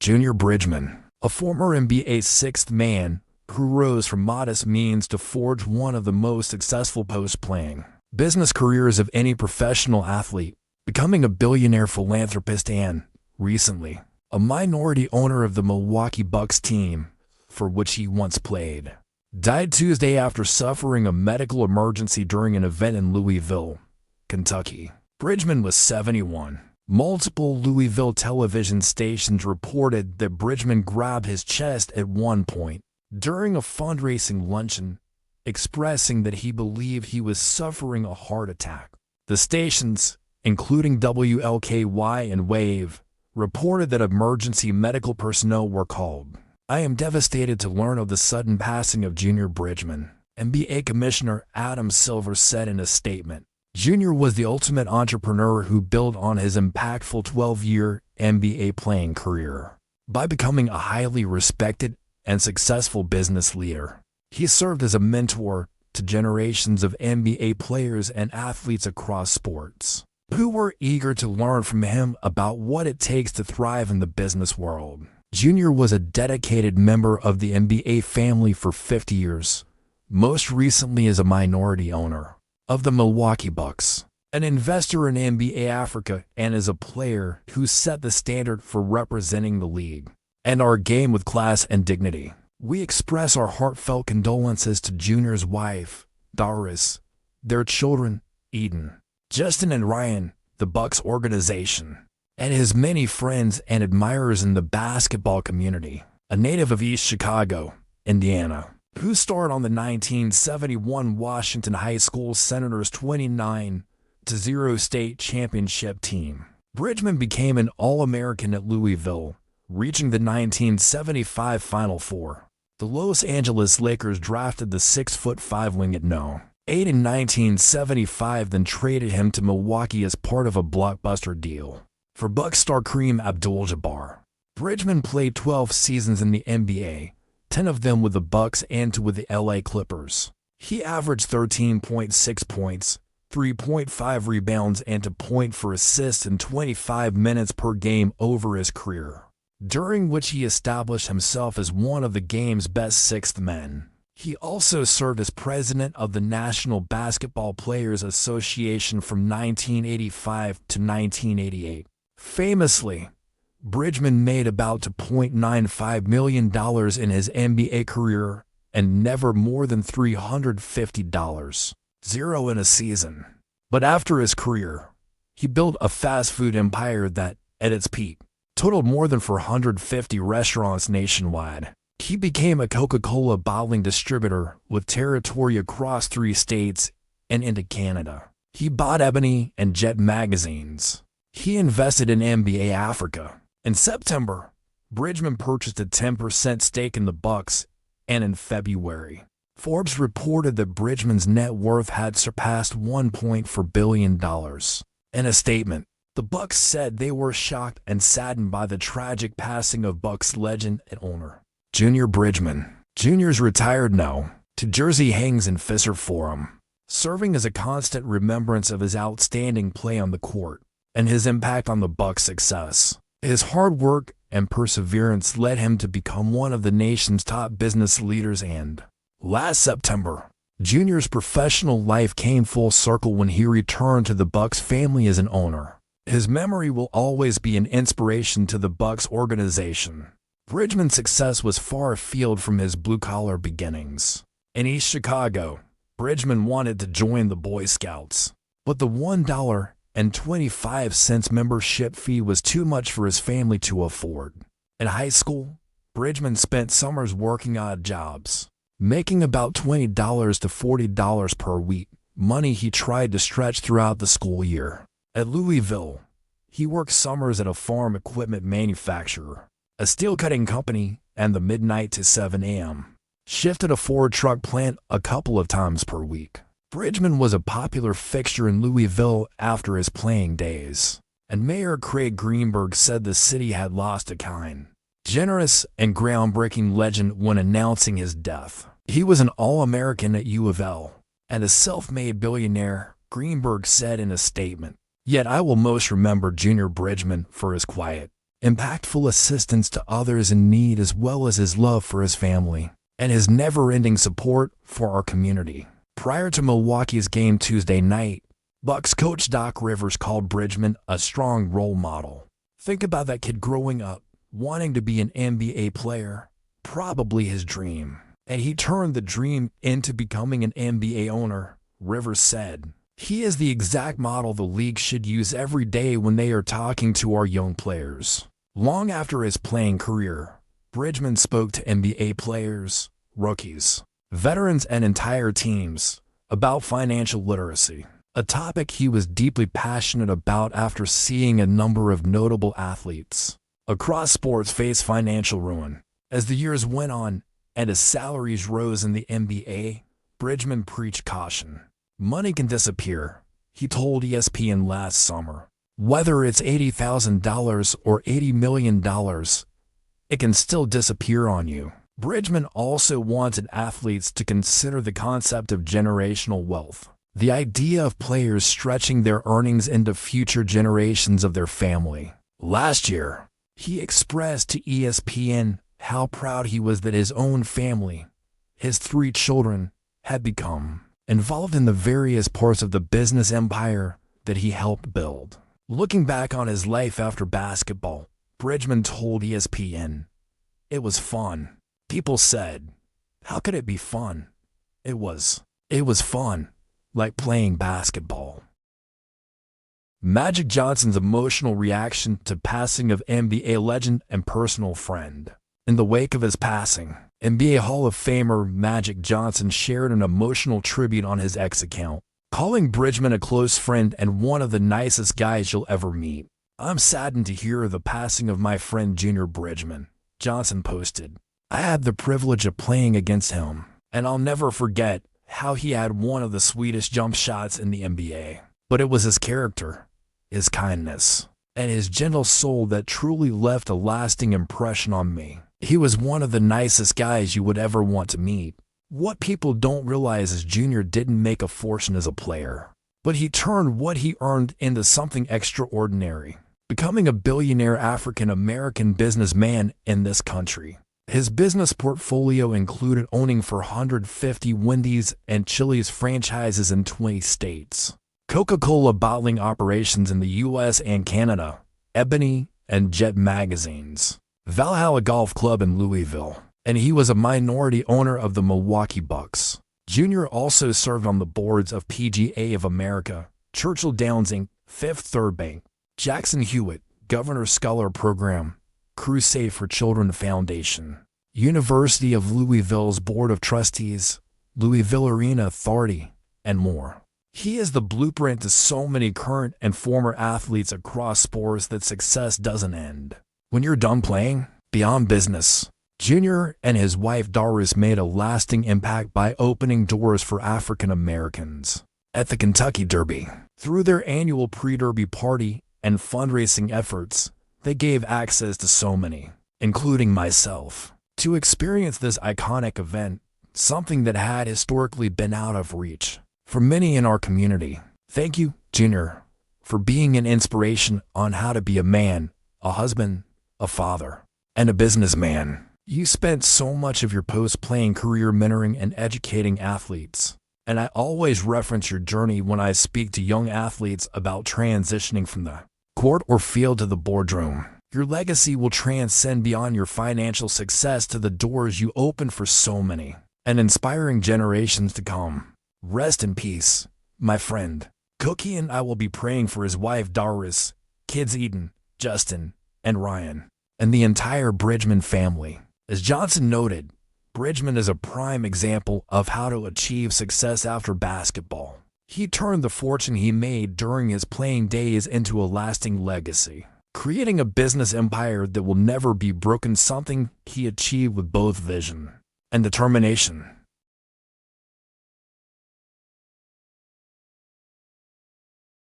Junior Bridgeman, a former NBA sixth man who rose from modest means to forge one of the most successful post-playing business careers of any professional athlete, becoming a billionaire philanthropist and, recently, a minority owner of the Milwaukee Bucks team, for which he once played, died Tuesday after suffering a medical emergency during an event in Louisville, Kentucky. Bridgeman was 71. Multiple Louisville television stations reported that Bridgeman grabbed his chest at one point during a fundraising luncheon, expressing that he believed he was suffering a heart attack. The stations, including WLKY and WAVE, reported that emergency medical personnel were called. "I am devastated to learn of the sudden passing of Junior Bridgeman," NBA Commissioner Adam Silver said in a statement. Junior was the ultimate entrepreneur who built on his impactful 12-year NBA playing career by becoming a highly respected and successful business leader. He served as a mentor to generations of NBA players and athletes across sports, who were eager to learn from him about what it takes to thrive in the business world. Junior was a dedicated member of the NBA family for 50 years, most recently as a minority owner of the Milwaukee Bucks, an investor in NBA Africa, and as a player who set the standard for representing the league and our game with class and dignity. We express our heartfelt condolences to Junior's wife, Doris, their children, Eden, Justin and Ryan, the Bucks organization, and his many friends and admirers in the basketball community. A native of East Chicago, Indiana, who starred on the 1971 Washington High School Senators 29-0 state championship team. Bridgeman became an All-American at Louisville, reaching the 1975 Final Four. The Los Angeles Lakers drafted the 6'5" wing at No. 8 in 1975, then traded him to Milwaukee as part of a blockbuster deal for Bucks star Kareem Abdul-Jabbar. Bridgeman played 12 seasons in the NBA, 10 of them with the Bucks and 2 with the LA Clippers. He averaged 13.6 points, 3.5 rebounds, and a point for assists in 25 minutes per game over his career, during which he established himself as one of the game's best sixth men. He also served as president of the National Basketball Players Association from 1985 to 1988. Famously, Bridgeman made about $2.95 million in his NBA career and never more than $350,000 in a season. But after his career, he built a fast food empire that, at its peak, totaled more than 450 restaurants nationwide. He became a Coca-Cola bottling distributor with territory across 3 states and into Canada. He bought Ebony and Jet magazines. He invested in NBA Africa. In September, Bridgeman purchased a 10% stake in the Bucks, and in February, Forbes reported that Bridgeman's net worth had surpassed $1.4 billion. In a statement, the Bucks said they were shocked and saddened by the tragic passing of Bucks legend and owner Junior Bridgeman. Junior's retired now. To jersey hangs in Fisher Forum, serving as a constant remembrance of his outstanding play on the court and his impact on the Bucks' success. His hard work and perseverance led him to become one of the nation's top business leaders, and last September, Junior's professional life came full circle when he returned to the Bucks family as an owner. His memory will always be an inspiration to the Bucks organization. Bridgeman's success was far afield from his blue-collar beginnings. In East Chicago, Bridgeman wanted to join the Boy Scouts, but the $1.25 membership fee was too much for his family to afford. In high school, Bridgeman spent summers working odd jobs, making about $20 to $40 per week, money he tried to stretch throughout the school year. At Louisville, he worked summers at a farm equipment manufacturer, a steel cutting company, and the midnight to 7 a.m. shift at a Ford truck plant a couple of times per week. Bridgeman was a popular fixture in Louisville after his playing days, and Mayor Craig Greenberg said the city had lost a kind, generous, and groundbreaking legend when announcing his death. He was an All-American at U of L and a self-made billionaire, Greenberg said in a statement. Yet I will most remember Junior Bridgeman for his quiet, impactful assistance to others in need, as well as his love for his family and his never-ending support for our community. Prior to Milwaukee's game Tuesday night, Bucks coach Doc Rivers called Bridgeman a strong role model. Think about that kid growing up, wanting to be an NBA player, probably his dream. And he turned the dream into becoming an NBA owner, Rivers said. He is the exact model the league should use every day when they are talking to our young players. Long after his playing career, Bridgeman spoke to NBA players, rookies, veterans, and entire teams about financial literacy, a topic he was deeply passionate about after seeing a number of notable athletes across sports face financial ruin. As the years went on and as salaries rose in the NBA, Bridgeman preached caution. Money can disappear, he told ESPN last summer. Whether it's $80,000 or $80 million, it can still disappear on you. Bridgeman also wanted athletes to consider the concept of generational wealth, the idea of players stretching their earnings into future generations of their family. Last year, he expressed to ESPN how proud he was that his own family, his 3 children, had become involved in the various parts of the business empire that he helped build. Looking back on his life after basketball, Bridgeman told ESPN, "It was fun." People said, "How could it be fun?" It was fun, like playing basketball. Magic Johnson's emotional reaction to passing of NBA legend and personal friend. In the wake of his passing, NBA Hall of Famer Magic Johnson shared an emotional tribute on his X account, calling Bridgeman a close friend and one of the nicest guys you'll ever meet. "I'm saddened to hear of the passing of my friend Junior Bridgeman," Johnson posted. "I had the privilege of playing against him, and I'll never forget how he had one of the sweetest jump shots in the NBA. But it was his character, his kindness, and his gentle soul that truly left a lasting impression on me. He was one of the nicest guys you would ever want to meet." What people don't realize is Junior didn't make a fortune as a player, but he turned what he earned into something extraordinary, becoming a billionaire African-American businessman in this country. His business portfolio included owning 450 Wendy's and Chili's franchises in 20 states, Coca-Cola bottling operations in the U.S. and Canada, Ebony and Jet magazines, Valhalla Golf Club in Louisville, and he was a minority owner of the Milwaukee Bucks. Junior also served on the boards of PGA of America, Churchill Downs Inc., Fifth Third Bank, Jackson Hewitt, Governor Scholar Program, Crusade for Children Foundation, University of Louisville's Board of Trustees, Louisville Arena Authority, and more. He is the blueprint to so many current and former athletes across sports that success doesn't end when you're done playing. Beyond business, Junior and his wife Doris made a lasting impact by opening doors for African Americans at the Kentucky Derby. Through their annual pre-derby party and fundraising efforts, they gave access to so many, including myself, to experience this iconic event, something that had historically been out of reach for many in our community. Thank you, Junior, for being an inspiration on how to be a man, a husband, a father, and a businessman. You spent so much of your post-playing career mentoring and educating athletes, and I always reference your journey when I speak to young athletes about transitioning from the court or field to the boardroom. Your legacy will transcend beyond your financial success to the doors you open for so many and inspiring generations to come. Rest in peace, my friend. Cookie and I will be praying for his wife Doris, kids Eden, Justin, and Ryan, and the entire Bridgeman family. As Johnson noted, Bridgeman is a prime example of how to achieve success after basketball. He turned the fortune he made during his playing days into a lasting legacy, creating a business empire that will never be broken, something he achieved with both vision and determination.